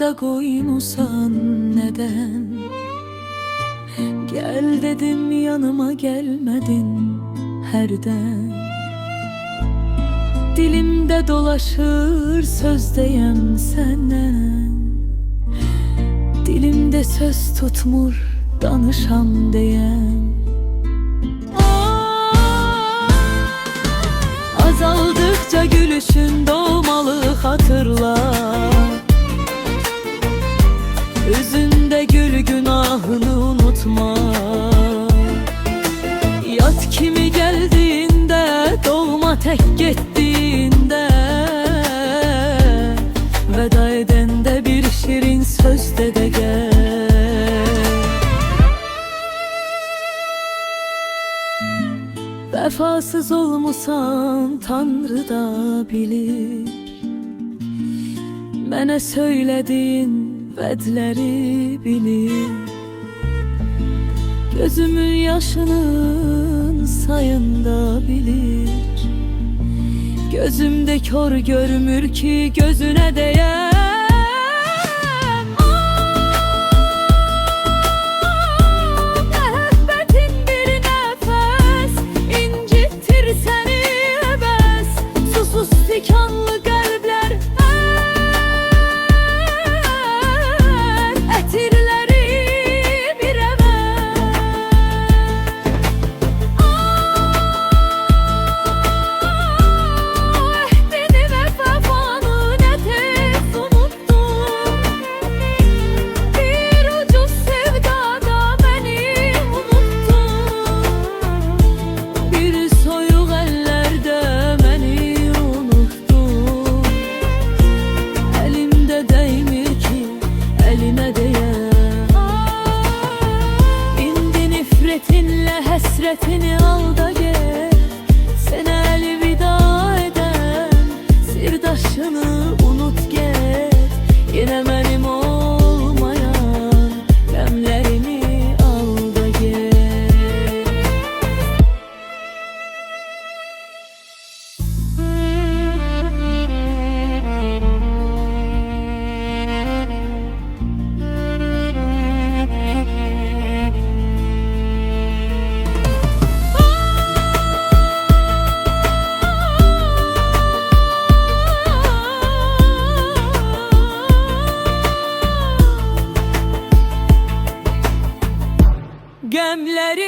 da koymusan neden? Gel dedim yanıma gelmedin herden. Dilimde dolaşır söz deyem senden. Dilimde söz tutmur danışam deyem. Azaldıkça gülüşün doğmalı hatırla. Üzünde gül günahını unutma. Yat kimi geldiğinde, doğma tek gittiğinde, veda edende bir şirin sözde de gel. Vefasız olmusan Tanrı da bilir. Mənə söylediğin vədləri bilir. Gözümün yaşının sayında bilir. Gözümde kör görmür ki gözüne değer. Tikanlı kalpler etirleri bir ever. Ehdini ve vefanı ne tez unuttum. Bir ucuz sevdada beni unuttun. Bir soyuq ellerde beni hasretini al da gel. Seni elvida eden sirdaşını unut gel. Yine benim olmayan demlerini al da gel. Gemleri